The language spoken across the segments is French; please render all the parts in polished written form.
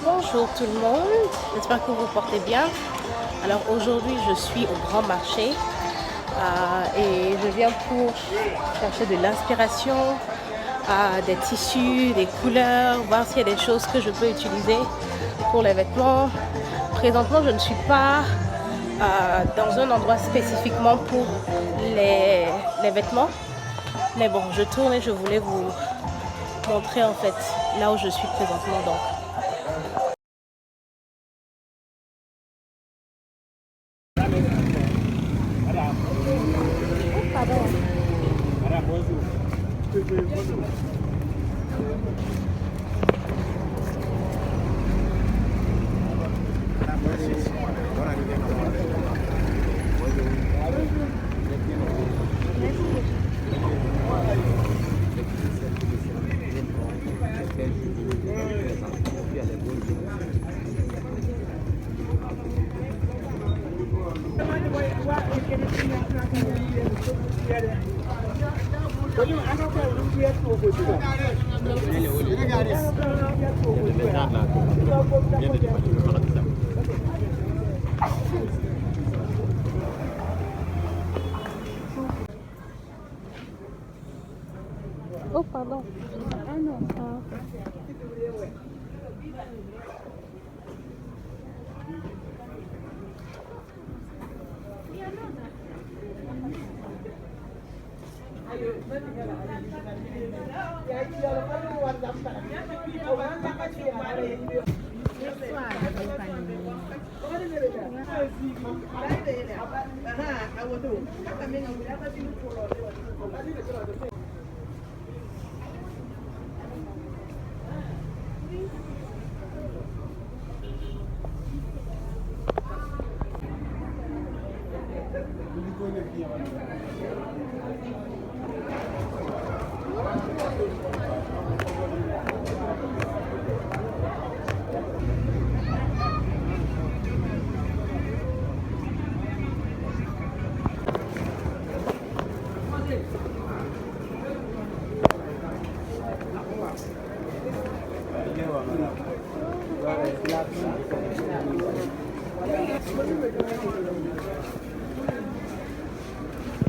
Bonjour tout le monde, j'espère que vous vous portez bien. Alors aujourd'hui je suis au grand marché et je viens pour chercher de l'inspiration, des tissus, des couleurs, voir s'il y a des choses que je peux utiliser pour les vêtements. Présentement je ne suis pas dans un endroit spécifiquement pour les vêtements, mais bon, je tourne et je voulais vous montrer en fait là où je suis présentement. Donc oh pardon. Ah non.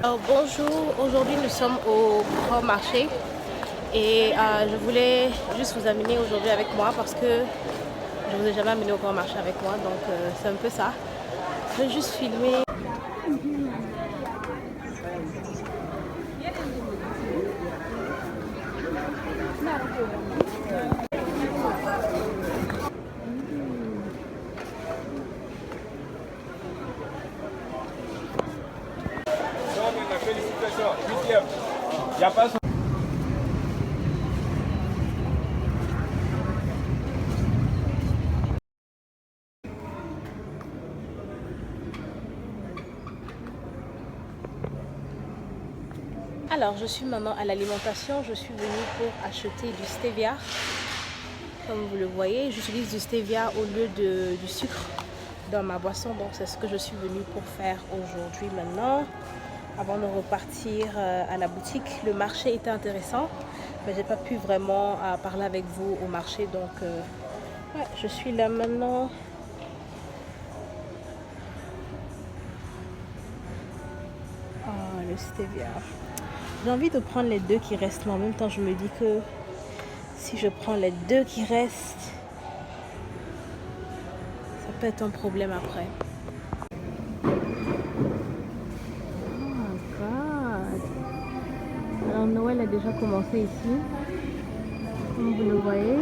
Alors, bonjour, aujourd'hui nous sommes au grand marché et je voulais juste vous amener aujourd'hui avec moi parce que je ne vous ai jamais amené au grand marché avec moi, donc c'est un peu ça. Je vais juste filmer. Il n'y a pas son... Alors je suis maintenant à l'alimentation, je suis venue pour acheter du stevia. Comme vous le voyez, j'utilise du stevia au lieu du sucre dans ma boisson, donc c'est ce que je suis venue pour faire aujourd'hui maintenant. Avant de repartir à la boutique, le marché était intéressant, mais j'ai pas pu vraiment parler avec vous au marché, donc ouais, je suis là maintenant. Oh, le stevia. J'ai envie de prendre les deux qui restent, mais en même temps je me dis que si je prends les deux qui restent, ça peut être un problème après. Alors Noël a déjà commencé ici, comme vous le voyez.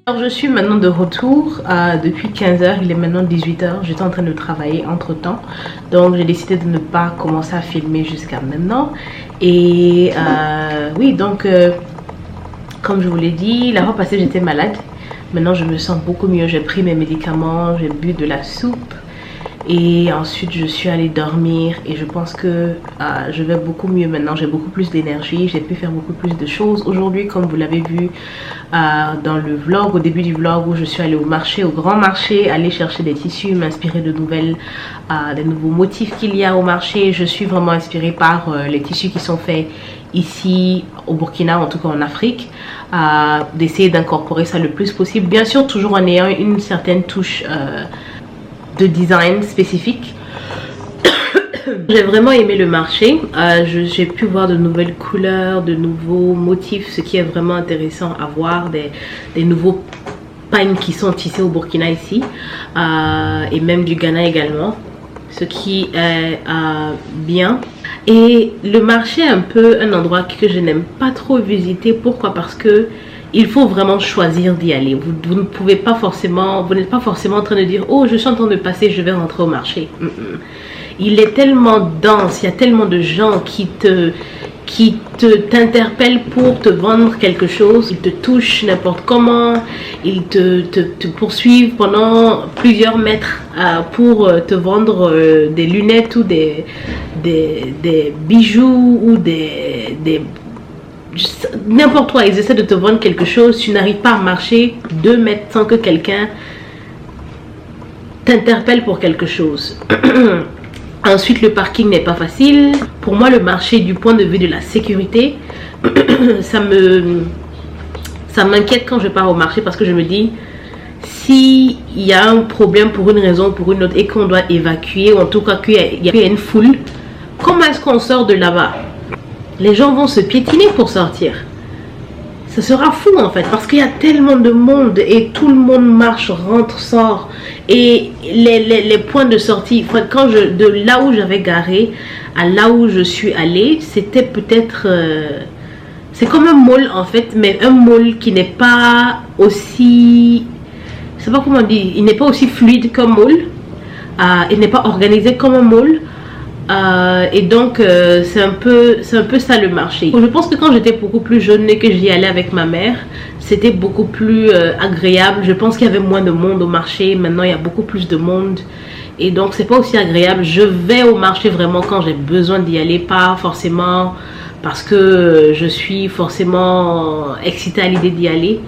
Alors je suis maintenant de retour depuis 15 h, il est maintenant 18 h, j'étais en train de travailler entre temps, donc j'ai décidé de ne pas commencer à filmer jusqu'à maintenant. Et oui, donc comme je vous l'ai dit, la fois passée j'étais malade, maintenant je me sens beaucoup mieux, j'ai pris mes médicaments, j'ai bu de la soupe Et ensuite je suis allée dormir et je pense que je vais beaucoup mieux maintenant. J'ai beaucoup plus d'énergie, j'ai pu faire beaucoup plus de choses aujourd'hui, comme vous l'avez vu dans le vlog, au début du vlog, où je suis allée au marché, au grand marché, aller chercher des tissus, m'inspirer de des nouveaux motifs qu'il y a au marché. Je suis vraiment inspirée par les tissus qui sont faits ici au Burkina, en tout cas en Afrique, d'essayer d'incorporer ça le plus possible, bien sûr toujours en ayant une certaine touche de design spécifique. J'ai vraiment aimé le marché. J'ai pu voir de nouvelles couleurs, de nouveaux motifs, ce qui est vraiment intéressant à voir, des nouveaux pagnes qui sont tissés au Burkina ici, et même du Ghana également, ce qui est bien. Et le marché est un peu un endroit que je n'aime pas trop visiter. Pourquoi? Parce que il faut vraiment choisir d'y aller. Vous ne pouvez pas forcément, vous n'êtes pas forcément en train de dire oh je suis en train de passer, je vais rentrer au marché. Il est tellement dense, il y a tellement de gens qui t'interpellent pour te vendre quelque chose. Ils te touchent n'importe comment, ils te poursuivent pendant plusieurs mètres pour te vendre des lunettes ou des bijoux ou n'importe quoi. Ils essaient de te vendre quelque chose, tu n'arrives pas à marcher 2 mètres sans que quelqu'un t'interpelle pour quelque chose. Ensuite, le parking n'est pas facile. Pour moi, le marché, du point de vue de la sécurité, ça m'inquiète quand je pars au marché, parce que je me dis, s'il y a un problème pour une raison ou pour une autre et qu'on doit évacuer, ou en tout cas qu'il y a une foule, comment est-ce qu'on sort de là-bas? Les gens vont se piétiner pour sortir. Ce sera fou en fait, parce qu'il y a tellement de monde et tout le monde marche, rentre, sort. Et les points de sortie, de là où j'avais garé à là où je suis allée, c'était peut-être... c'est comme un mall en fait, mais un mall qui n'est pas aussi... Je sais pas comment dire, il n'est pas aussi fluide qu'un mall. Il n'est pas organisé comme un mall. Et donc c'est un peu ça le marché. Je pense que quand j'étais beaucoup plus jeune et que j'y allais avec ma mère, c'était beaucoup plus agréable. Je pense qu'il y avait moins de monde au marché. Maintenant il y a beaucoup plus de monde et donc c'est pas aussi agréable. Je vais au marché vraiment quand j'ai besoin d'y aller, pas forcément parce que je suis forcément excitée à l'idée d'y aller.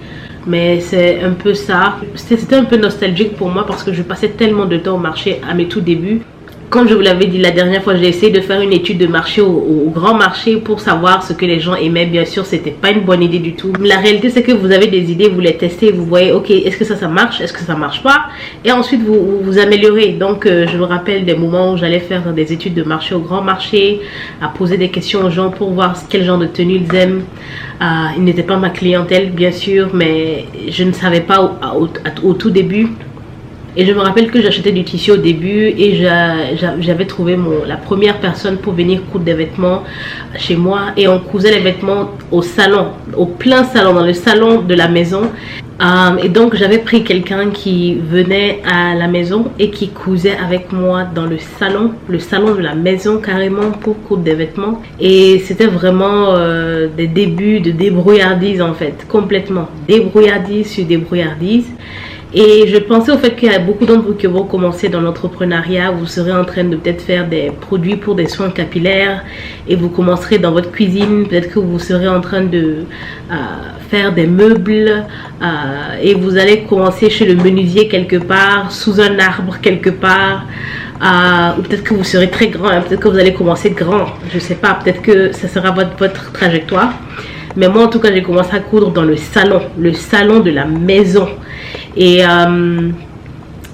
Mais c'est un peu ça. C'était un peu nostalgique pour moi parce que je passais tellement de temps au marché à mes tout débuts. Comme je vous l'avais dit la dernière fois, j'ai essayé de faire une étude de marché au grand marché pour savoir ce que les gens aimaient. Bien sûr, c'était pas une bonne idée du tout. La réalité, c'est que vous avez des idées, vous les testez, vous voyez, ok, est-ce que ça marche, est-ce que ça marche pas, et ensuite vous améliorez. Donc, je me rappelle des moments où j'allais faire des études de marché au grand marché, à poser des questions aux gens pour voir quel genre de tenue ils aiment. Ils n'étaient pas ma clientèle, bien sûr, mais je ne savais pas au tout début. Et je me rappelle que j'achetais du tissu au début et j'avais trouvé la première personne pour venir coudre des vêtements chez moi. Et on cousait les vêtements au salon, au plein salon, dans le salon de la maison. Et donc j'avais pris quelqu'un qui venait à la maison et qui cousait avec moi dans le salon de la maison carrément pour coudre des vêtements. Et c'était vraiment des débuts de débrouillardise en fait, complètement. Débrouillardise sur débrouillardise. Et je pensais au fait qu'il y a beaucoup d'entre vous qui vont commencer dans l'entrepreneuriat. Vous serez en train de peut-être faire des produits pour des soins capillaires et vous commencerez dans votre cuisine. Peut-être que vous serez en train de faire des meubles et vous allez commencer chez le menuisier quelque part, sous un arbre quelque part. Ou peut-être que vous serez très grand, hein, peut-être que vous allez commencer grand, je sais pas, peut-être que ça sera votre trajectoire. Mais moi en tout cas j'ai commencé à coudre dans le salon de la maison. Et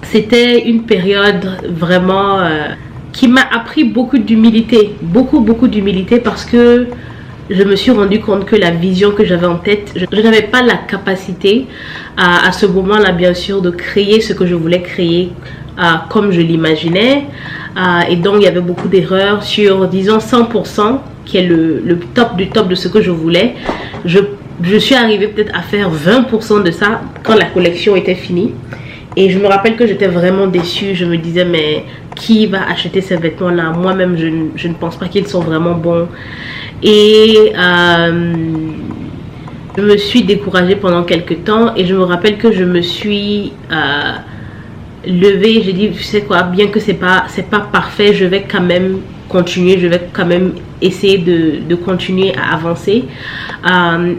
c'était une période vraiment qui m'a appris beaucoup d'humilité, beaucoup d'humilité, parce que je me suis rendu compte que la vision que j'avais en tête, je n'avais pas la capacité à ce moment-là bien sûr de créer ce que je voulais créer comme je l'imaginais. Et donc il y avait beaucoup d'erreurs sur disons 100%, qui est le top du top de ce que je voulais. Je suis arrivée peut-être à faire 20% de ça quand la collection était finie. Et je me rappelle que j'étais vraiment déçue. Je me disais, mais qui va acheter ces vêtements-là? Moi-même, je ne pense pas qu'ils sont vraiment bons. Et je me suis découragée pendant quelques temps. Et je me rappelle que je me suis levé, j'ai dit, tu sais quoi, bien que c'est pas parfait, je vais quand même continuer, je vais quand même essayer de continuer à avancer.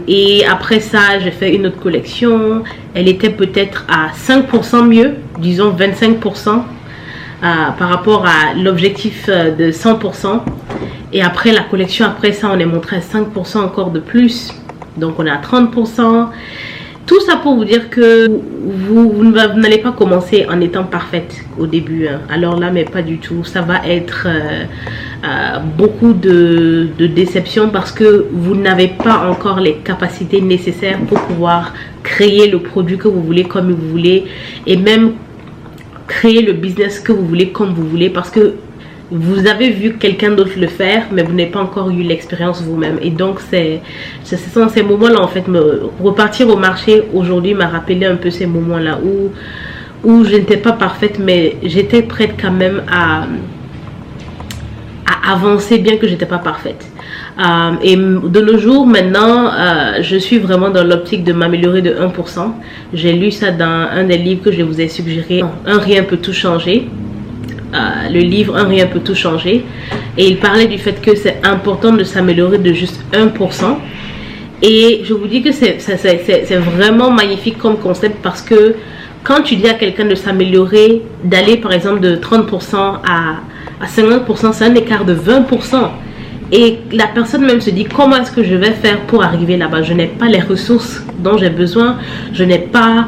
Et après ça, j'ai fait une autre collection. Elle était peut-être à 5% mieux, disons 25%, par rapport à l'objectif de 100%. Et après la collection, après ça, on est montré à 5% encore de plus. Donc on est à 30%. Tout ça pour vous dire que vous n'allez pas commencer en étant parfaite au début. Hein. Alors là, mais pas du tout. Ça va être beaucoup de déception parce que vous n'avez pas encore les capacités nécessaires pour pouvoir créer le produit que vous voulez comme vous voulez. Et même créer le business que vous voulez comme vous voulez. Parce que vous avez vu quelqu'un d'autre le faire, mais vous n'avez pas encore eu l'expérience vous-même. Et donc, ce sont ces moments-là, en fait, repartir au marché aujourd'hui m'a rappelé un peu ces moments-là où je n'étais pas parfaite, mais j'étais prête quand même à avancer, bien que j'étais pas parfaite. Et de nos jours, maintenant, je suis vraiment dans l'optique de m'améliorer de 1%. J'ai lu ça dans un des livres que je vous ai suggéré, Un rien peut tout changer. Le livre Un rien peut tout changer, et il parlait du fait que c'est important de s'améliorer de juste 1%. Et je vous dis que c'est vraiment magnifique comme concept, parce que quand tu dis à quelqu'un de s'améliorer, d'aller par exemple de 30% à 50%, c'est un écart de 20%. Et la personne même se dit, comment est-ce que je vais faire pour arriver là-bas? Je n'ai pas les ressources dont j'ai besoin, je n'ai pas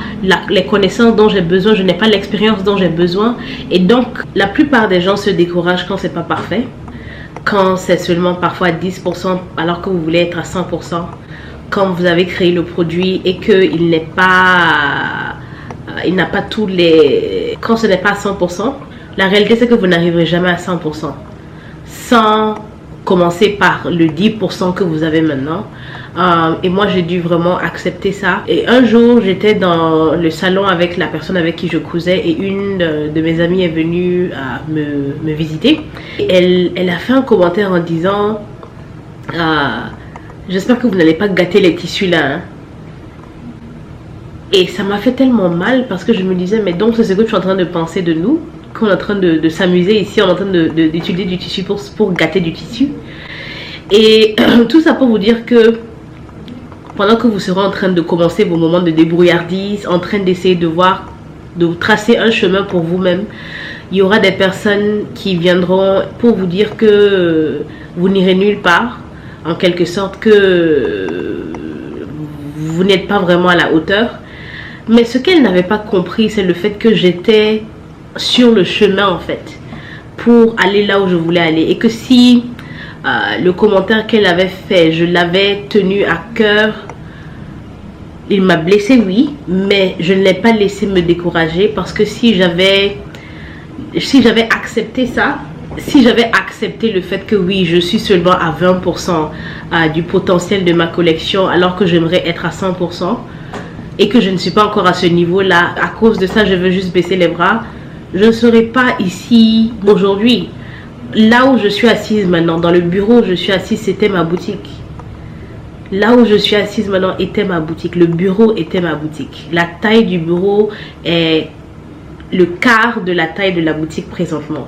les connaissances dont j'ai besoin, je n'ai pas l'expérience dont j'ai besoin. Et donc, la plupart des gens se découragent quand c'est pas parfait, quand c'est seulement parfois 10%, alors que vous voulez être à 100%, quand vous avez créé le produit et qu'il n'est pas, il n'a pas tous les... Quand ce n'est pas à 100%, la réalité c'est que vous n'arriverez jamais à 100%. Sans commencer par le 10% que vous avez maintenant. Et moi, j'ai dû vraiment accepter ça. Et un jour, j'étais dans le salon avec la personne avec qui je cousais, et une de mes amies est venue me visiter. Elle a fait un commentaire en disant j'espère que vous n'allez pas gâter les tissus là. Hein. Et ça m'a fait tellement mal, parce que je me disais, mais donc c'est ce que tu es en train de penser de nous, qu'on est en train de s'amuser ici, on est en train d'étudier du tissu pour gâter du tissu. Et tout ça pour vous dire que pendant que vous serez en train de commencer vos moments de débrouillardise, en train d'essayer de tracer un chemin pour vous-même, il y aura des personnes qui viendront pour vous dire que vous n'irez nulle part, en quelque sorte que vous n'êtes pas vraiment à la hauteur. Mais ce qu'elle n'avait pas compris, c'est le fait que j'étais sur le chemin en fait pour aller là où je voulais aller, et que si le commentaire qu'elle avait fait, je l'avais tenu à cœur, il m'a blessé, oui, mais je ne l'ai pas laissé me décourager, parce que si j'avais accepté ça, si j'avais accepté le fait que oui, je suis seulement à 20% du potentiel de ma collection, alors que j'aimerais être à 100%, et que je ne suis pas encore à ce niveau là, à cause de ça je veux juste baisser les bras, je ne serai pas ici aujourd'hui. Là où je suis assise maintenant, dans le bureau où je suis assise, c'était ma boutique. Là où je suis assise maintenant était ma boutique. Le bureau était ma boutique. La taille du bureau est le quart de la taille de la boutique présentement.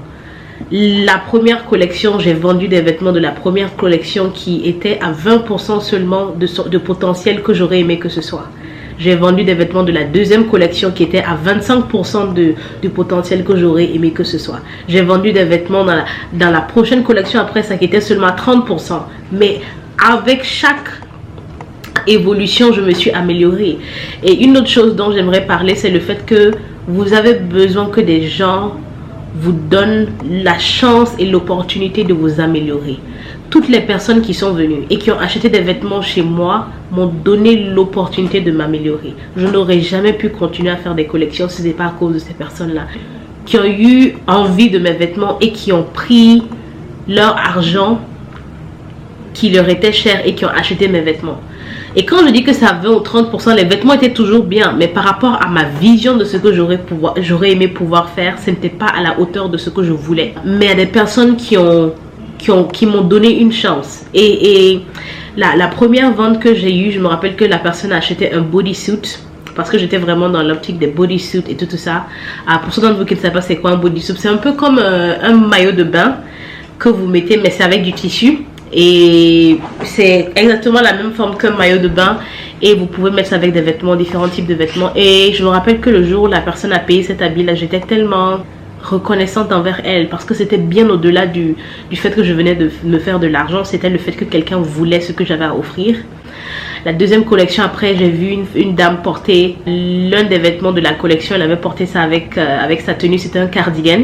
La première collection, j'ai vendu des vêtements de la première collection qui étaient à 20% seulement de potentiel que j'aurais aimé que ce soit. J'ai vendu des vêtements de la deuxième collection qui étaient à 25% du potentiel que j'aurais aimé que ce soit. J'ai vendu des vêtements dans la prochaine collection après ça qui était seulement à 30%. Mais avec chaque évolution, je me suis améliorée. Et une autre chose dont j'aimerais parler, c'est le fait que vous avez besoin que des gens vous donnent la chance et l'opportunité de vous améliorer. Toutes les personnes qui sont venues et qui ont acheté des vêtements chez moi m'ont donné l'opportunité de m'améliorer. Je n'aurais jamais pu continuer à faire des collections si ce n'est pas à cause de ces personnes-là qui ont eu envie de mes vêtements et qui ont pris leur argent qui leur était cher et qui ont acheté mes vêtements. Et quand je dis que ça 20 ou 30%, les vêtements étaient toujours bien, mais par rapport à ma vision de ce que j'aurais aimé pouvoir faire, ce n'était pas à la hauteur de ce que je voulais. Mais il y a des personnes qui m'ont donné une chance. Et la première vente que j'ai eue, je me rappelle que la personne a acheté un bodysuit parce que j'étais vraiment dans l'optique des bodysuits et tout ça. Pour ceux d'entre vous qui ne savent pas c'est quoi un bodysuit, c'est un peu comme un maillot de bain que vous mettez, mais c'est avec du tissu. Et c'est exactement la même forme qu'un maillot de bain. Et vous pouvez mettre ça avec des vêtements, différents types de vêtements. Et je me rappelle que le jour où la personne a payé cet habit là, j'étais tellement reconnaissante envers elle, parce que c'était bien au-delà du fait que je venais de me faire de l'argent. C'était le fait que quelqu'un voulait ce que j'avais à offrir. La deuxième collection, après, j'ai vu une dame porter l'un des vêtements de la collection. Elle avait porté ça avec sa tenue, c'était un cardigan.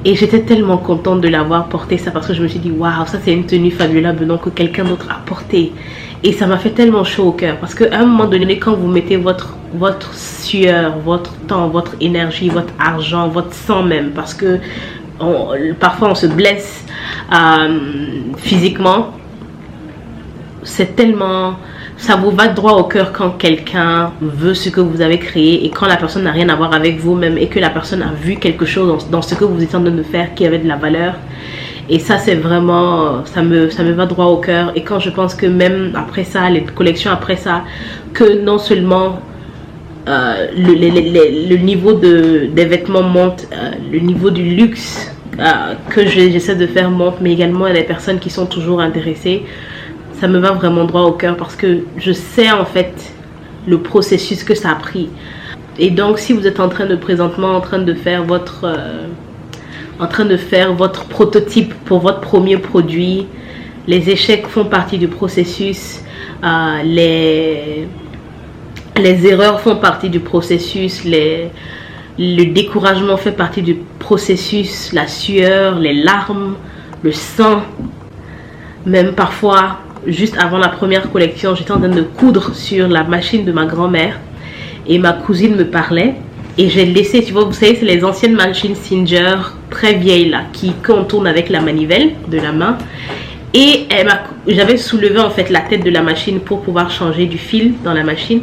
Et j'étais tellement contente de l'avoir porté ça, parce que je me suis dit waouh, ça c'est une tenue Fabiola Benon que quelqu'un d'autre a portée. Et ça m'a fait tellement chaud au cœur, parce qu'à un moment donné, quand vous mettez votre sueur, votre temps, votre énergie, votre argent, votre sang même, parce que parfois on se blesse physiquement, c'est tellement... ça vous va droit au cœur quand quelqu'un veut ce que vous avez créé, et quand la personne n'a rien à voir avec vous-même, et que la personne a vu quelque chose dans ce que vous êtes en train de faire qui avait de la valeur. Et ça c'est vraiment, ça me va droit au cœur. Et quand je pense que même après ça, les collections après ça, que non seulement le niveau des vêtements monte, le niveau du luxe que j'essaie de faire monte, mais également les personnes qui sont toujours intéressées, ça me va vraiment droit au cœur, parce que je sais en fait le processus que ça a pris. Et donc si vous êtes en train de présentement en train de faire votre prototype pour votre premier produit, les échecs font partie du processus, les erreurs font partie du processus, le découragement fait partie du processus, la sueur, les larmes, le sang. Même parfois, juste avant la première collection, j'étais en train de coudre sur la machine de ma grand-mère et ma cousine me parlait. Et j'ai laissé, tu vois, vous savez, c'est les anciennes machines Singer, très vieilles là, qu'on tourne avec la manivelle de la main. Et j'avais soulevé en fait la tête de la machine pour pouvoir changer du fil dans la machine.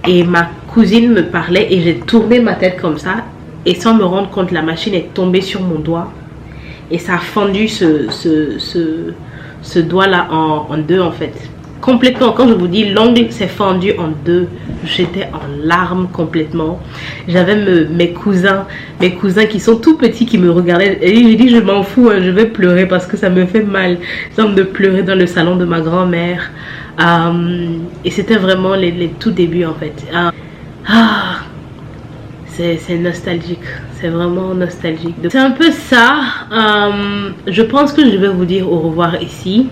Et ma cousine me parlait et j'ai tourné ma tête comme ça. Et sans me rendre compte, la machine est tombée sur mon doigt. Et ça a fendu ce doigt là en deux en fait. Complètement, quand je vous dis l'ongle s'est fendu en deux, j'étais en larmes complètement. J'avais mes cousins qui sont tout petits qui me regardaient, et j'ai dit je m'en fous, hein, je vais pleurer parce que ça me fait mal. J'ai envie de pleurer dans le salon de ma grand-mère. Et c'était vraiment les tout débuts en fait. C'est nostalgique, c'est vraiment nostalgique. C'est un peu ça. Je pense que je vais vous dire au revoir ici.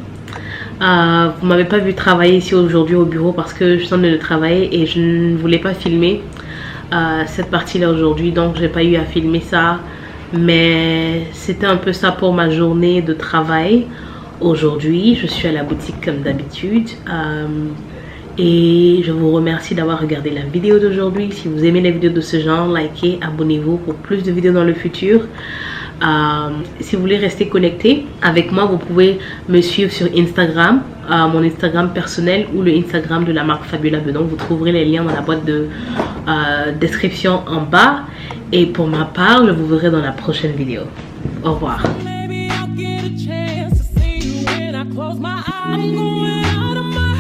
Vous m'avez pas vu travailler ici aujourd'hui au bureau parce que je suis en train de travailler et je ne voulais pas filmer cette partie là aujourd'hui, donc j'ai pas eu à filmer ça. Mais c'était un peu ça pour ma journée de travail aujourd'hui. Je suis à la boutique comme d'habitude. Et je vous remercie d'avoir regardé la vidéo d'aujourd'hui. Si vous aimez les vidéos de ce genre, likez, abonnez-vous pour plus de vidéos dans le futur. Si vous voulez rester connecté avec moi, vous pouvez me suivre sur Instagram, mon Instagram personnel ou le Instagram de la marque Fabiola Benon. Vous trouverez les liens dans la boîte de description en bas. Et pour ma part, je vous verrai dans la prochaine vidéo. Au revoir. Maybe I'll get a chance to see you when I close my eyes. I'm going out of my